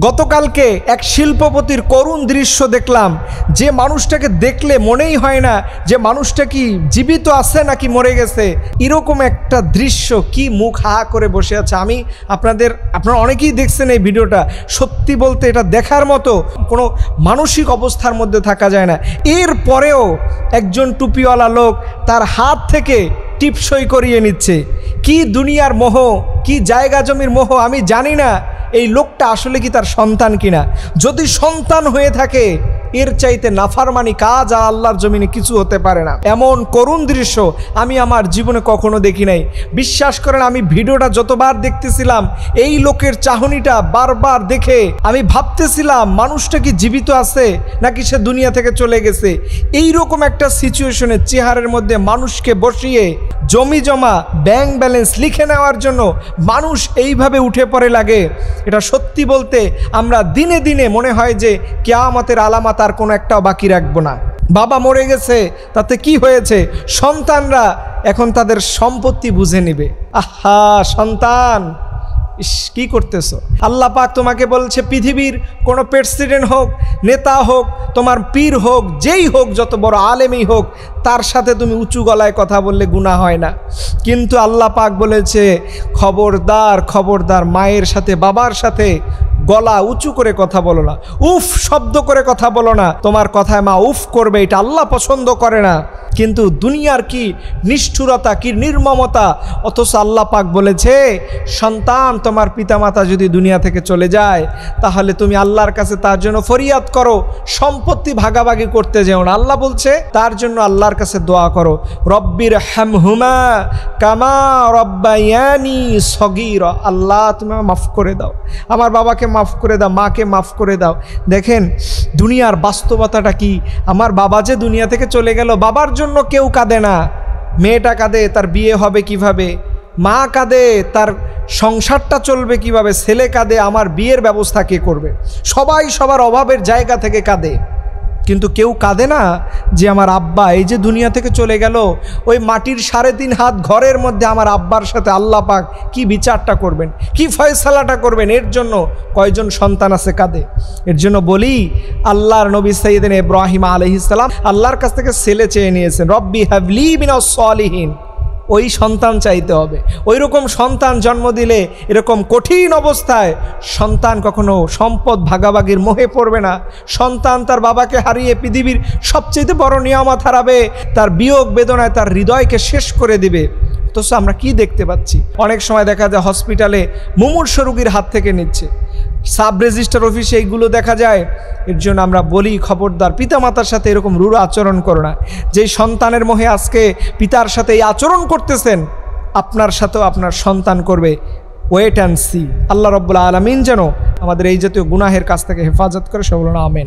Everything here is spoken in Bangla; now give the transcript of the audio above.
গতকালকে এক শিল্পপতির করুণ দৃশ্য দেখলাম, যে মানুষটাকে দেখলে মনেই হয় না যে মানুষটা কি জীবিত আছে নাকি মরে গেছে। এরকম একটা দৃশ্য, কি মুখ হা করে বসে আছে। আপনারা অনেকেই দেখছেন এই ভিডিওটা। সত্যি বলতে এটা দেখার মতো, কোনো মানসিক অবস্থার মধ্যে থাকা যায় না। এরপরেও একজন টুপিওয়ালা লোক তার হাত থেকে টিপসই করিয়ে নিচ্ছে। কি দুনিয়ার মোহ, কি জায়গা জমির মোহ আমি জানি না এই লোকটা আসলে কি তার সন্তান কিনা। যদি সন্তান হয়ে থাকে এর চাইতে নাফরমানি কাজ আর আল্লাহর জমিনে কিছু হতে পারে না। এমন করুণ দৃশ্য আমি আমার জীবনে কখনো দেখি নাই। বিশ্বাস করেন, আমি ভিডিওটা যতবার দেখতেছিলাম এই লোকের চাহনিটা বারবার দেখে আমি ভাবতেছিলাম মানুষটা কি জীবিত আছে নাকি সে দুনিয়া থেকে চলে গেছে। এই রকম একটা সিচুয়েশনে চেহারের মধ্যে মানুষকে বসিয়ে জমি জমা ব্যাংক ব্যালেন্স লিখে নেওয়ার জন্য মানুষ এইভাবে উঠে পড়ে লাগে। এটা সত্যি বলতে আমরা দিনে দিনে মনে হয় যে কিয়ামতের আলামত আর কোনো একটাও বাকি রাখবো না। বাবা মরে গেছে, তাতে কি হয়েছে, সন্তানরা এখন তাদের সম্পত্তি বুঝে নেবে। আহা সন্তান, কি করতেছো? আল্লাহ পাক তোমাকে বলছে পৃথিবীর কোনো প্রেসিডেন্ট হোক, নেতা হোক, তোমার পীর হোক, যেই হোক, যত বড় আলেমই হোক, তার সাথে তুমি উঁচু গলায় কথা বললে গুনাহ হয় না। কিন্তু আল্লাহ পাক বলেছে খবরদার খবরদার, মায়ের সাথে বাবার সাথে গলা উঁচু করে কথা বলো না, উফ শব্দ করে কথা বলো না। তোমার কথায় মা উফ করবে, এটা আল্লাহ পছন্দ করে না। কিন্তু দুনিয়ার কি নিষ্ঠুরতা, কি নির্মমতা। অথচ আল্লাহ পাক বলেছে সন্তান, তোমার পিতামাতা যদি দুনিয়া থেকে চলে যায় তাহলে তুমি আল্লাহর কাছে তার জন্য ফরিয়াদ করো, সম্পত্তি ভাগাভাগি করতে যেও না। আল্লাহ বলছে তার জন্য আল্লাহর কাছে দোয়া করো, রব্বির হামহুমা কামা রব্বায়ানি সগীরা। আল্লাহ তুমি মাফ করে দাও, আমার বাবাকে মাফ করে দাও, মাকে মাফ করে দাও। দেখেন দুনিয়ার বাস্তবতাটা কি। আমার বাবা যে দুনিয়া থেকে চলে গেল, বাবার জন্য কেউ কাঁদে না। মেয়েটা কাঁদে তার বিয়ে হবে কিভাবে, মা কাঁদে তার সংসারটা চলবে কিভাবে, ছেলে কাঁদে আমার বিয়ের ব্যবস্থা কে করবে। সবাই সবার অভাবের জায়গা থেকে কাঁদে, কিন্তু কেউ কাঁদে না যে আমার আব্বা এই যে দুনিয়া থেকে চলে গেল, ওই মাটির 3.5 হাত ঘরের মধ্যে আমার আব্বার সাথে আল্লাহ পাক কি বিচারটা করবেন, কি ফয়সালাটা করবেন। এর জন্য কয়জন সন্তান আছে কাঁদে। এর জন্য বলি আল্লাহর নবী সাইয়েদনা ইব্রাহিম আলাইহিস সালাম আল্লাহর কাছ থেকে ছেলে চেয়ে নিয়েছেন, রব্বি হাবলি মিনাস সলিহিন। ওই সন্তান চাইতে হবে। ওই রকম সন্তান জন্ম দিলে এরকম কঠিন অবস্থায় সন্তান কখনো সম্পদ ভাগাভাগির মোহে পড়বে না। সন্তান তার বাবাকে হারিয়ে পৃথিবীর সবচেয়ে বড় নিয়ামত হারাবে, তার বিয়োগ বেদনায় তার হৃদয়কে শেষ করে দিবে। তো আমরা কি দেখতে পাচ্ছি, অনেক সময় দেখা যায় হসপিটালে মুমূর্ষ রোগীর হাত থেকে নিচ্ছে, সাব রেজিস্টার অফিসে এইগুলো দেখা যায়। এর জন্য আমরা বলি খবরদার, পিতামাতার সাথে এরকম রূঢ় আচরণ করো না। যেই সন্তানের মোহে আজকে পিতার সাথে এই আচরণ করতেছেন, আপনার সাথেও আপনার সন্তান করবে। Wait and C. আল্লাহ রাব্বুল আলামিন যেন আমাদের এই জাতীয় গুনাহের কাছ থেকে হেফাজত করে। সকলে আমিন।